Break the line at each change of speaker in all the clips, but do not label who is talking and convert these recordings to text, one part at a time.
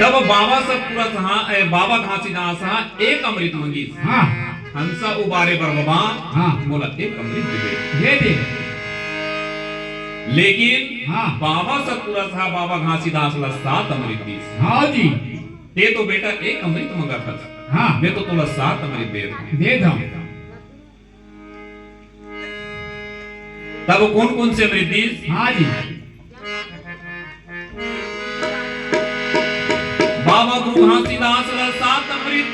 तब बाबा सतपुरा सहा बाबा घासीदास एक अमृत मंगी।
हाँ
हंसा उबारे पर बाबा
हाँ
बोला एक अमृत दे।
ये दे।
लेकिन
हाँ
बाबा सतपुरा सहा बाबा घासीदास ला 7 अमृत दी।
हाँ जी
ते तो बेटा एक अमृत मंगा था।
हाँ
मैं तो तुला 7 अमृत दे
दो।
तब कौन कौन से अमृत दी?
हाँ जी
बाबा गुरु घासीदास ला 7 अमृत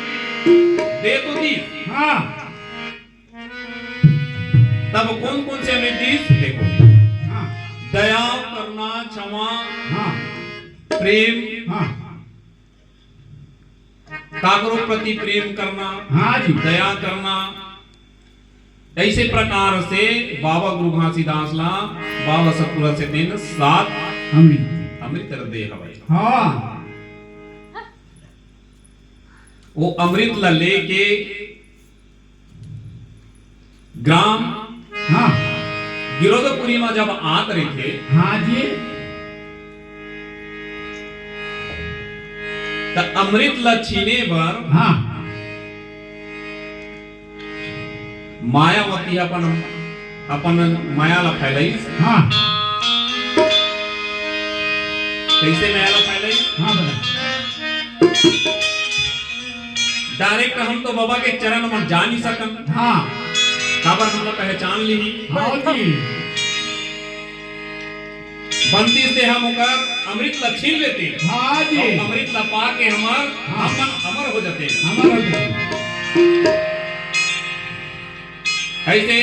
दे तो दी।
हाँ
तब कौन कौन से अमृत दी? देखो
हाँ
दया, करुणा, क्षमा,
हाँ
प्रेम,
हाँ
काकरों प्रति प्रेम करना,
हाँ जी
दया करना। ऐसे प्रकार से बाबा गुरु घासीदास ला बाबा सतपुरा से दिन 7
अमृत
अमृत दे हवाई।
हाँ
वो अमृत ला लेके ग्राम
हाँ
गिरोधपुरी में जब आत रहे थे,
हाँ जी
तो अमृत ला छीने पर
हाँ
मायावती अपन अपन माया ला फैलाई।
हाँ
कैसे माया ला फैलाई?
हाँ बता।
डायरेक्ट हम तो बाबा के चरण में जा नहीं सकन।
हाँ
खबर हम पहचान ली।
हाँ जी
बनती से हम होकर अमृत ला छीन लेते।
हाँ जी
और अमृत ला पा के हमार हमन अमर हो जाते।
हमारा
ऐसे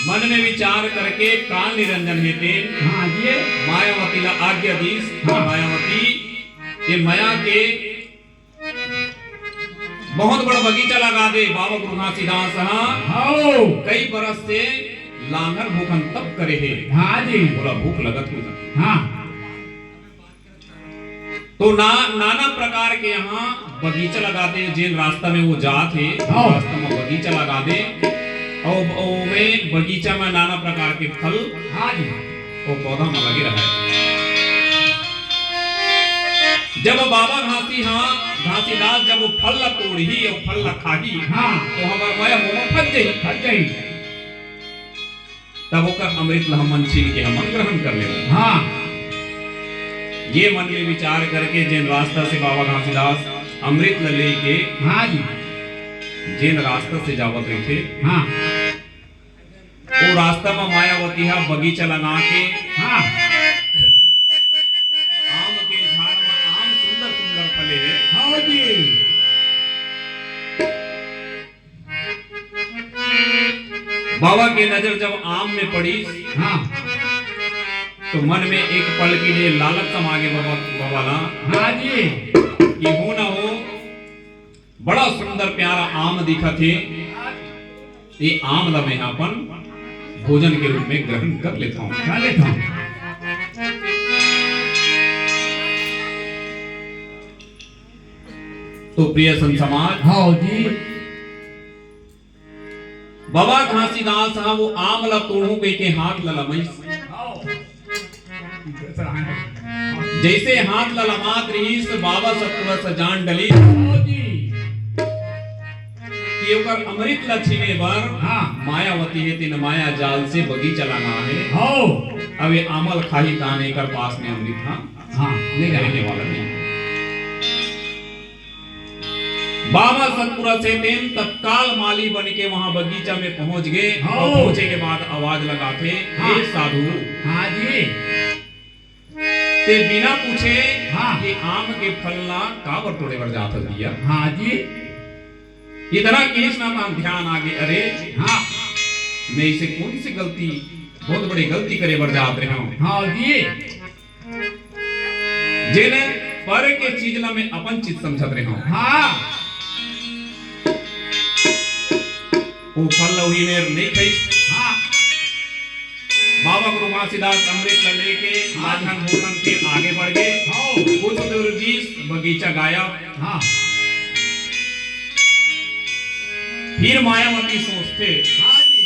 मन में विचार करके काल निरंजन हेते
हाँ जी
मायावती ला आज्ञा दीस। मायावती ये माया के बहुत बड़ा बगीचा लगा दे। बाबा गुरु घासीदास
हाँ
कई बरस से लांगर भूखन तब करे है।
हाँ जी
बोला भूख लगत हो।
हाँ
तो नाना प्रकार के यहाँ बगीचा लगा दे। जिन रास्ता में वो जात है रास्ता में बगीचा लगा दे। और में बगीचा में नाना प्रकार के फल
हाँ जी
वो पौधा में लगे रहा है। जब बाबा घासीदास जब वो फल ला तोड़ी और फल ला खाही
हाँ
तो हमार माया मुंह फट जाई। तब ओकर अमृत ला हमन छीन के हमन ग्रहण कर ले।
हाँ
ये मन में विचार करके जिन रास्ता से बाबा घासीदास अमृत ला लेके
हाँ जी
जिन रास्ता से जावत रहे थे,
हाँ
वो रास्ता में मायावती है बगीचा लगा के
हाँ
आम के झाड़ में आम सुंदर सुंदर फले है।
हाँ जी
बाबा की नजर जब आम में पड़ी
हाँ
तो मन में एक पल के लिए लालच समागे बाबा ला
हाँ जी
कि हो ना हो बड़ा सुंदर प्यारा आम दिखा थे। ये आम ला मैं अपन भोजन के रूप में ग्रहण कर लेता हूँ।
खा लेता हूँ।
तो प्रिय संत समाज
हाँ जी
बाबा घासीदास वो आम ला तोड़ू के हाथ ला लमई। जैसे हाथ ला लमात रही बाबा सतपुरा से जान डली कि ओकर अमृत ला छीने बर
हाँ
मायावती है तीन माया जाल से बगीचा लगा है।
हाँ
अब ये आमल खाही ताने कर पास में अमृत
हाँ
नहीं रहने वाला नहीं। बाबा सतपुरा से तेन तत्काल माली बन के वहां बगीचा में पहुंच गए। और पहुंचे के बाद आवाज लगाते हे साधु
हाँ जी
ते बिना पूछे
हाँ
कि आम के फलना काबर तोड़े बर जात दिया।
हाँ जी
इतना केस ना हम ध्यान आगे अरे
हाँ
मैं इसे कौन सी गलती बहुत बड़ी गलती करे बर जात रहे हूं।
हाँ जी
जिन पर के चीज ला मैं अपन चीज समझत रहे हूं।
हाँ
वो फल वही में नहीं खाई।
हाँ
बाबा गुरु घासीदास अमृत ला लेके माखन भूखन के आगे बढ़ गए। कुछ दूर बीच बगीचा गायब।
हाँ
फिर मायावती सोचते
हाँ जी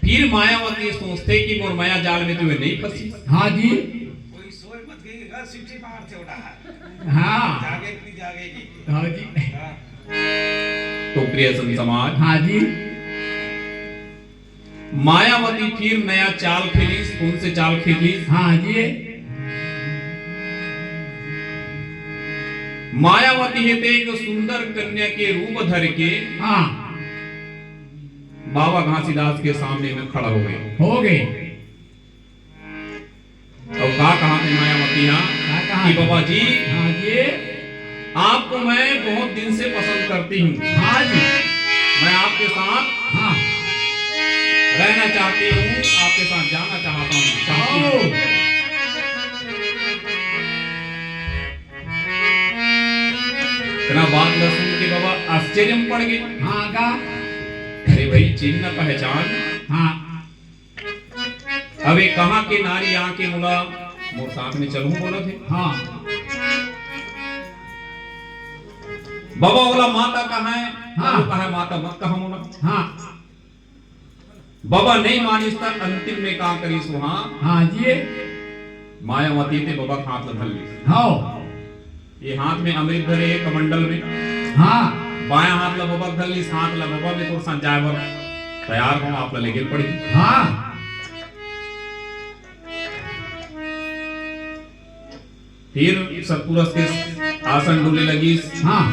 फिर मायावती सोचते कि मोर माया जाल में तो वे नहीं फंसी।
हाँ जी।
कोई सोए मत गई घर सिटी बाहर से उड़ा
हाँ
जागेगी
हाँ जी।
हाँ।
तो प्रिय संत समाज,
हाँ जी।
मायावती फिर नया चाल खेली, कौन से चाल खेली?
हाँ जी।
मायावती हेते एक सुंदर कन्या के रूप धर के
हाँ
बाबा घासीदास के सामने में खड़ा हो गए।
हो गए।
अब कहा थे मायावती
क्या
यहाँ
कहा?
कि बाबा जी,
हाँ जी।
आपको मैं बहुत दिन से पसंद करती हूँ,
हाँ जी।
मैं आपके साथ
हाँ
रहना चाहती हूँ, आपके साथ जाना चाहती हूँ।
ओ,
इतना बात न सुन के बाबा आश्चर्य में पड़ गए।
हाँ का।
अरे भाई, चिन्ह पहचान,
हाँ
अबे कहाँ के नारी यहाँ के बोला मोर साथ में चलूं बोला थे।
हाँ
बाबा बोला माता कहाँ है?
हाँ।
वो कहा है माता मत कहा मोला।
हाँ
बाबा नहीं मानिस था, अंतिम में कहा करीस वहां
हाँ जी।
मायावती थे बाबा हाथ लधल ली।
हाँ
ये हाथ में अमृत धरे है कमंडल में,
हाँ
बाया हाथ ला बाबा धर ली, हाथ ला बाबा में तो संजाय बर तैयार हो आप ला लेके पड़ी।
हाँ
फिर सतपुरुष के आसन डोले लगी।
हाँ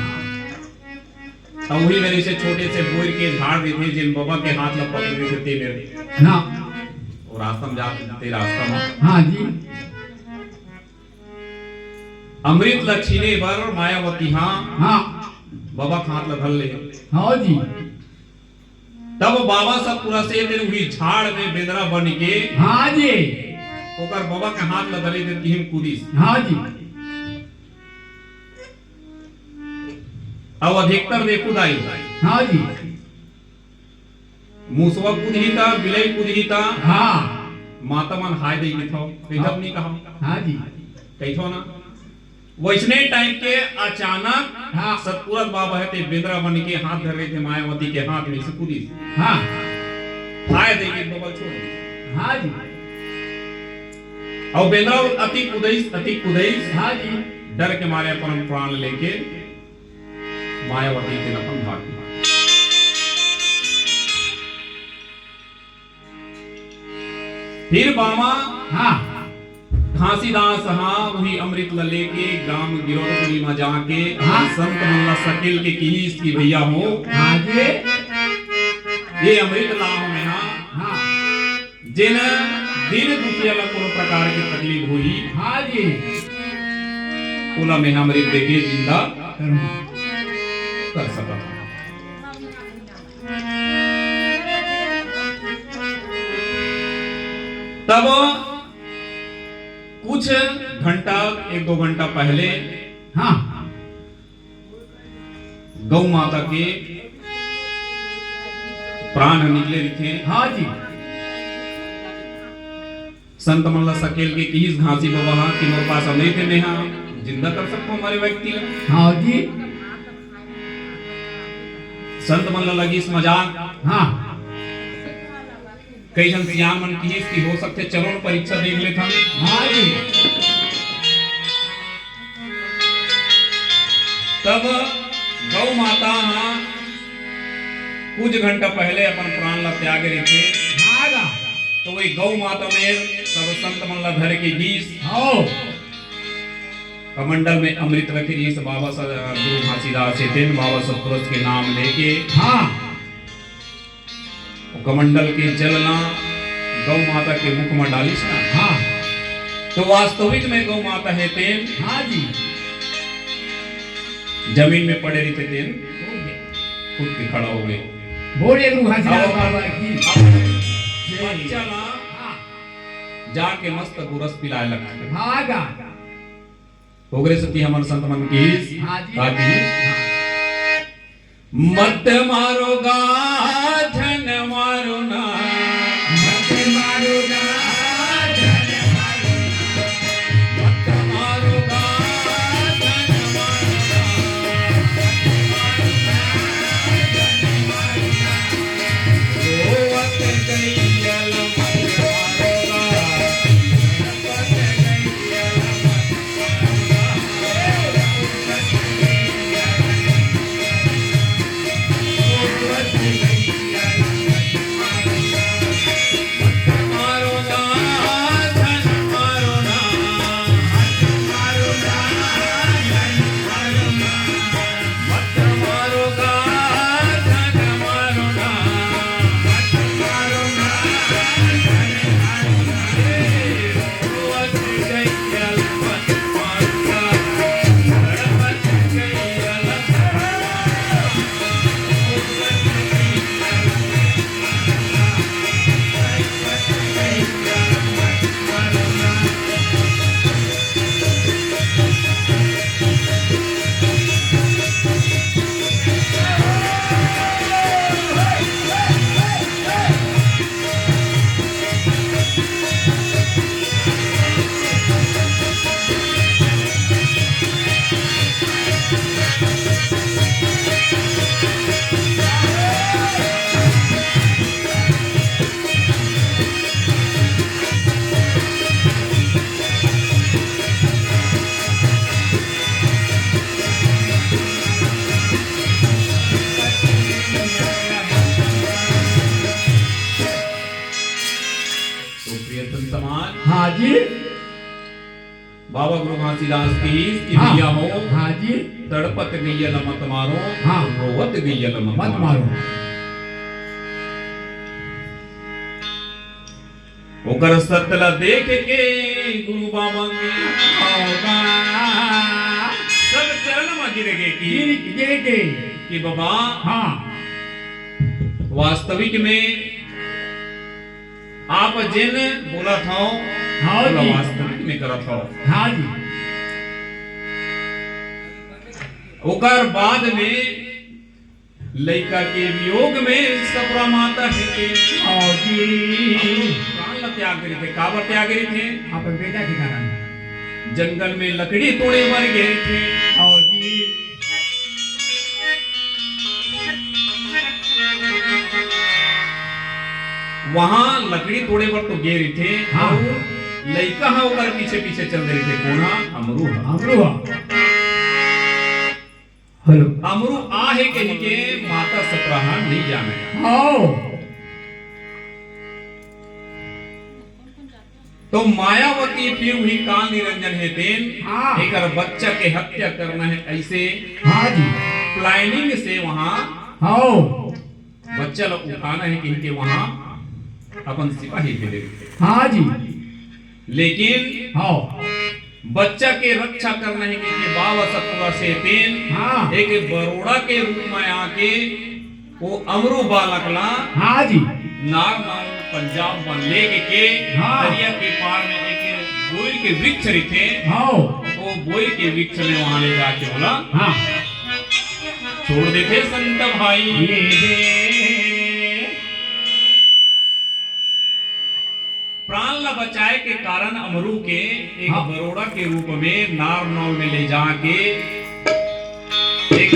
अब वही मेरे से छोटे से बोर के झाड़ देते जिन बाबा के हाथ ला पकड़ देते थे मेरे,
ना
और रास्ता में जाते रास्ता में
हाँ जी।
अमृत लक्षीने बर मायावती हाँ
हाँ
बाबा हाथ ला धर ले।
हाँ जी।
तब बाबा सब पूरा से दिन हुई झाड़ में बेदरा बन के
हाँ जी।
ओकर बाबा के हाथ ला धरे देती हिम कूदी।
हाँ जी।
अब अधिकतर देखो दाई
हाँ जी।
मूसवा कूदी था, बिलाई कूदी था,
हाँ
माता मन हाय दे थो कहिथो नहीं कहा
हाँ जी।
कहिथो ना। वैसने टाइम के अचानक
हाँ
सतपुरत बाबा है ते बेदरा बन के हाथ धर रहे थे मायावती के हाथ में से कूदी,
हाँ
हाय दे के बबल छोड़ दी।
हाँ जी।
और बेदरा अति कुदैस
हाँ जी।
डर के मारे अपन प्राण लेके मायावती के अपन भाग गया। फिर बाबा
हाँ
घासीदास हाँ वही अमृत ला लेके ग्राम गिरोधपुरी में जाके
हाँ।
संत मल्ला सकेल के कीस की भैया हो
हाँ जी।
ये अमृत लाओ में हाँ
हाँ
जिन दिन दुखिया ला कोनो प्रकार की तकलीफ हुई
हाँ जी।
ओला में अमृत देके जिंदा
करूँ।
कर सका। तब कुछ घंटा 1-2 घंटा पहले
हाँ
गौ माता के प्राण निकले थे।
हाँ जी।
संत मल्ला सकेल के किस घासी बाबा हाँ कि मोर पास अमृत में हाँ जिंदा कर सकते हो हमारे व्यक्ति ला।
हाँ जी।
संत मल्ला लगी इस मजाक
हाँ
कई जन सियान मन की हो सकते चलो न परीक्षा देख लेता।
हाँ जी।
तब गौ माता हाँ कुछ घंटा पहले अपन प्राण ला त्याग रहे थे।
हाँ गा।
तो वही गौ माता में सब संत मन ला धर के गीस
आओ
कमंडल में अमृत रखे इस बाबा गुरु घासीदास थे बाबा सतपुरुष के नाम लेके
हाँ
कमंडल के जलना गौ माता के मुख में डालिस ना।
हाँ
तो वास्तविक में गौ माता है तेन
हाँ जी।
जमीन में पड़े रहते तेन खुद के खड़ा हो गए।
बोलिए गुरु घासीदास
अब-
बाबा की
बच्चा ना
हाँ
जाके मस्त गुरस पिलाए लगा
हाँ गा।
होगरे सती हमर संत मन की
हाँ जी।
आदि मत मारो गाधन मारो ना
मत मारो गाधन मारो ना।
मत मारो गाधन मारो ना रोवत गई
जी
बाबा गुरु घासीदास की
हाँ।
दिया हो
हाँ जी
तड़पत गैयल मत मारो
हाँ।
रोवत गैयल मत
मत
मारो
मारो
ओकर सतला देख के गुरु बाबा के
होगा
सब चरण में गिर गए
गिर के
कि बाबा
हाँ
वास्तविक में आप जिन बोला था
हाँ
बोला
जी
वास्तविक में करा था
हाँ जी
ओकर बाद में लड़का के वियोग में सपरा माता है के
हाँ जी
प्राण ला त्याग करे थे काबर त्याग करे थे
आप बेटा के कारण
जंगल में लकड़ी तोड़े मर गए थे
हाँ जी
वहां लकड़ी तोड़े पर तो गे रहे थे
हाँ।
और लड़का है ओकर पीछे पीछे चल रहे थे कोना अमरू है।
अमरू हेलो
अमरू आ है कहीं के माता सपराहा नहीं जाने
हाँ
तो मायावती फिर हुई काल निरंजन है तेन
हाँ।
एक बच्चा के हत्या करना है ऐसे
हाँ जी
प्लानिंग से वहां
हाँ
बच्चा लोग उठाना है कि इनके वहां अपन सिपाही भेजे थे
हाँ जी
लेकिन
हाँ
बच्चा के रक्षा करना है कि बाबा सतुआ से तेन
हाँ
एक बरोड़ा के रूप में आके वो अमरू बालक ला
हाँ जी
नाग नाग पंजाब में लेके के
हाँ।
दरिया के पार में एक बोई के वृक्ष थे
हाँ
वो बोई के वृक्ष में वहां ले जाके बोला
हाँ
छोड़ देते संत भाई
ये दे
प्राण ला बचाए के कारण अमरू के एक
हाँ।
बरोड़ा के रूप में नारनौल में ले जाके एक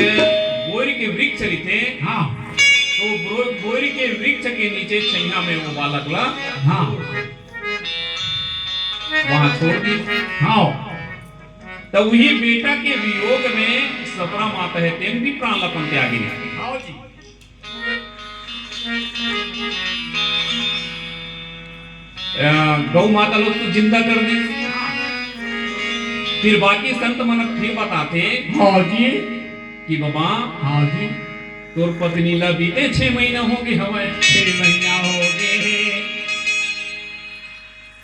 बोरी के वृक्ष थे
हाँ
तो बोरी के वृक्ष के नीचे छैया में वो बालक ला
हाँ
वहां छोड़ दी
हाँ
तब वही बेटा के वियोग में सपरा माता है तेन भी प्राण लपन त्यागी
हाँ जी
गौ माता लोग तो जिंदा कर दे फिर बाकी संत मनक फिर बताते
हाँ जी
कि बाबा
हाँ जी
तोर पत्नी ला बीते 6 महीना हो गए हवे
6 महीना हो गए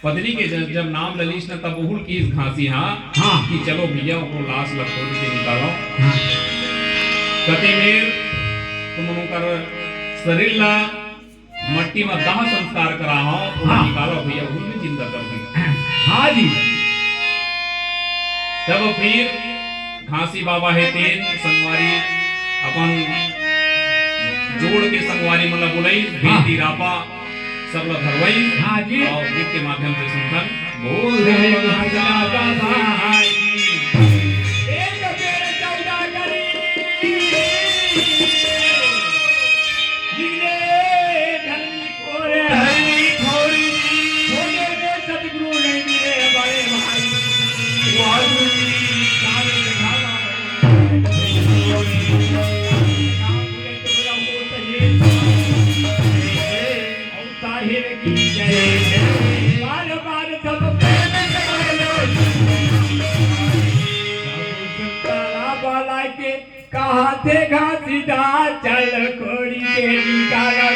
पत्नी के जब नाम ललिश न तब बहुल की घासी हाँ
हाँ
कि चलो भैया वो लाश ला खोल के निकालो
हाँ
कति मेर तुम कर शरीर ला मट्टी में दाह संस्कार करा हो
हाँ।
निकालो भैया वो भी जिंदा कर देंगे
हाँ जी
तब फिर घासी बाबा है तेन संगवारी अपन जोड़ के संगवारी मतलब बुलाई बेटी रापा सब लोग धरवाई
हाँ जी
और गीत के माध्यम से सुनकर
बोल रहे राजा भाई एक बेर चौदा करी जिगने धनी कोरे हरी थोड़ी छोटे में सतगुरु नहीं मिले बड़े भाई वादू काल दिखावा और ताहिर की जय बार बार सब प्रेम बाला के कहा थे घासीदा चल कोड़ी के निकाला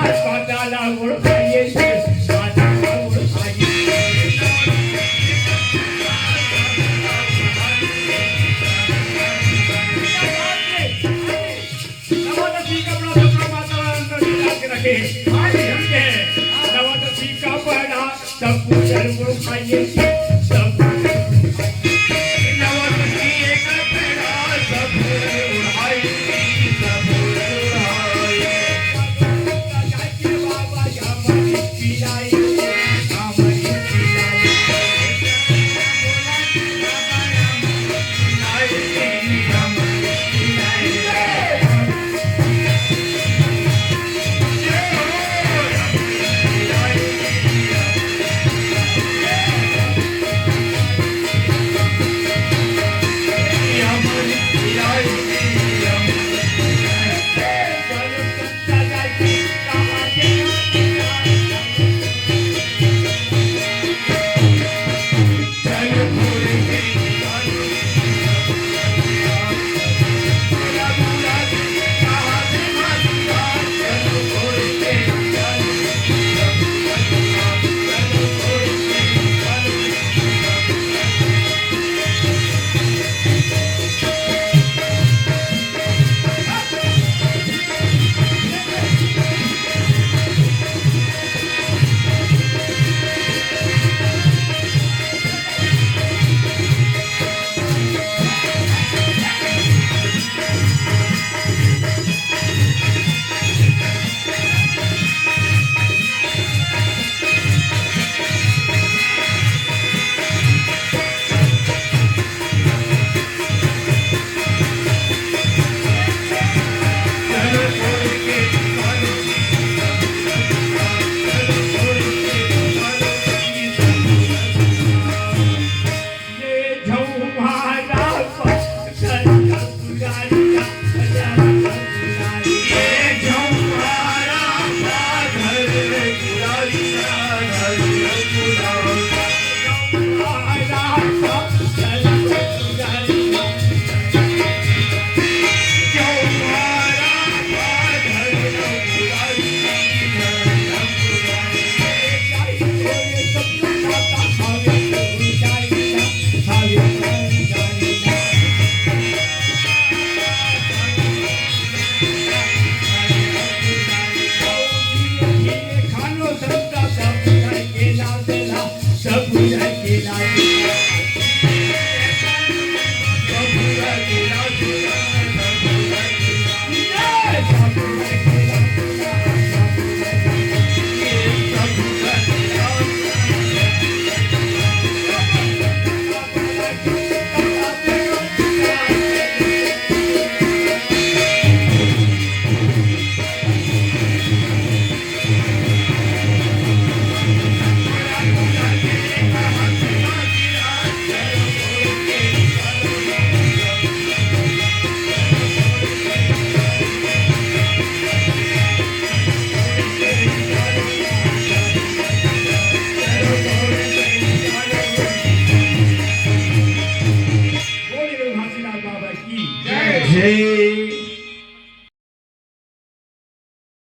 पाताला ओळखाये पाताला ओळखाये नवदसी कपड़ा सपना माता अंतर रखे आज हमके नवदसी कपड़ा सब कुछ ओळखाये सब नवदसी कपड़ा सब ओळखाये सब ओळखाये जाके बाबा जामनी पिलाई जामनी पिलाई
जय